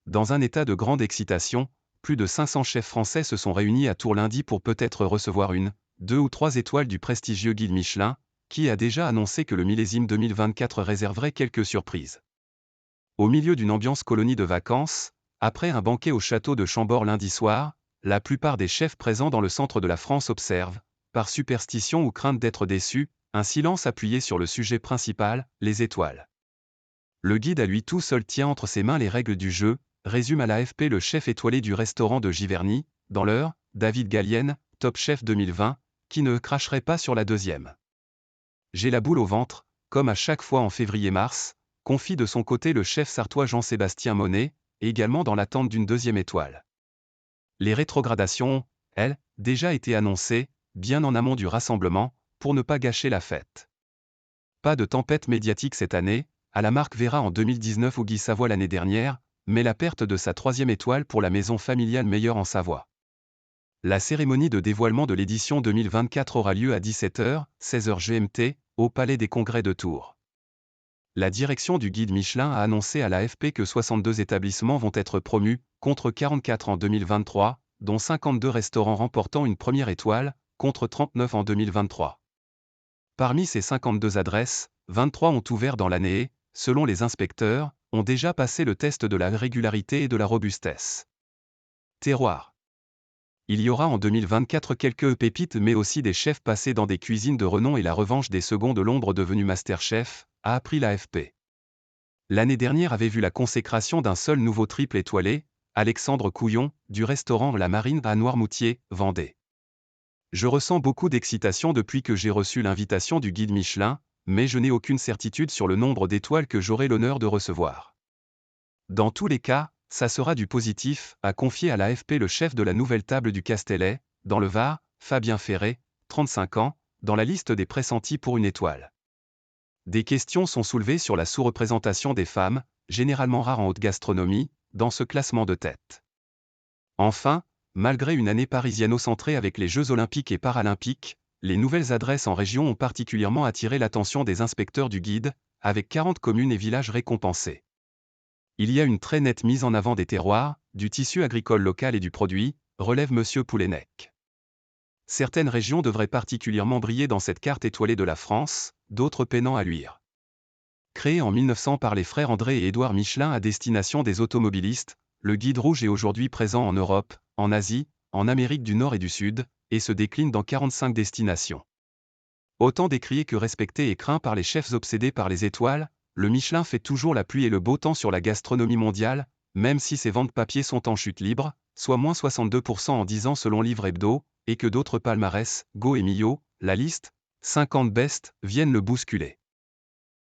Dans un état de grande excitation, plus de 500 chefs français se sont réunis à Tours lundi pour peut-être recevoir une, 2 ou 3 étoiles du prestigieux guide Michelin, qui a déjà annoncé que le millésime 2024 réserverait quelques surprises. Au milieu d'une ambiance colonie de vacances, après un banquet au château de Chambord lundi soir, la plupart des chefs présents dans le centre de la France observent, par superstition ou crainte d'être déçus, un silence appuyé sur le sujet principal, les étoiles. Le guide à lui tout seul tient entre ses mains les règles du jeu, résume à l'AFP le chef étoilé du restaurant de Giverny, dans l'Eure, David Gallienne, Top Chef 2020, qui ne cracherait pas sur la deuxième. J'ai la boule au ventre, comme à chaque fois en février-mars, confie de son côté le chef sartois Jean-Sébastien Monet, également dans l'attente d'une deuxième étoile. Les rétrogradations ont, elles, déjà été annoncées, bien en amont du rassemblement, pour ne pas gâcher la fête. Pas de tempête médiatique cette année, à la marque Vera en 2019 ou Guy Savoie l'année dernière, mais la perte de sa troisième étoile pour la maison familiale Meilleur en Savoie. La cérémonie de dévoilement de l'édition 2024 aura lieu à 17h, 16h GMT, au Palais des Congrès de Tours. La direction du guide Michelin a annoncé à l'AFP que 62 établissements vont être promus, contre 44 en 2023, dont 52 restaurants remportant une première étoile, contre 39 en 2023. Parmi ces 52 adresses, 23 ont ouvert dans l'année et, selon les inspecteurs, ont déjà passé le test de la régularité et de la robustesse. Terroir. Il y aura en 2024 quelques pépites mais aussi des chefs passés dans des cuisines de renom et la revanche des seconds de l'ombre devenus Masterchef, a appris l'AFP. L'année dernière avait vu la consécration d'un seul nouveau triple étoilé, Alexandre Couillon, du restaurant La Marine à Noirmoutier, Vendée. Je ressens beaucoup d'excitation depuis que j'ai reçu l'invitation du guide Michelin, mais je n'ai aucune certitude sur le nombre d'étoiles que j'aurai l'honneur de recevoir. Dans tous les cas, ça sera du positif, a confié à l'AFP le chef de la nouvelle table du Castellet, dans le Var, Fabien Ferré, 35 ans, dans la liste des pressentis pour une étoile. Des questions sont soulevées sur la sous-représentation des femmes, généralement rares en haute gastronomie, dans ce classement de tête. Enfin, malgré une année parisiano-centrée avec les Jeux olympiques et paralympiques, les nouvelles adresses en région ont particulièrement attiré l'attention des inspecteurs du guide, avec 40 communes et villages récompensés. Il y a une très nette mise en avant des terroirs, du tissu agricole local et du produit, relève M. Poulenec. Certaines régions devraient particulièrement briller dans cette carte étoilée de la France, d'autres peinant à luire. Créé en 1900 par les frères André et Édouard Michelin à destination des automobilistes, le guide rouge est aujourd'hui présent en Europe, en Asie, en Amérique du Nord et du Sud, et se décline dans 45 destinations. Autant décrié que respecté et craint par les chefs obsédés par les étoiles, le Michelin fait toujours la pluie et le beau temps sur la gastronomie mondiale, même si ses ventes papier sont en chute libre, soit moins 62% en 10 ans selon Livre Hebdo, et que d'autres palmarès, Go et Millau, la liste, 50 best, viennent le bousculer.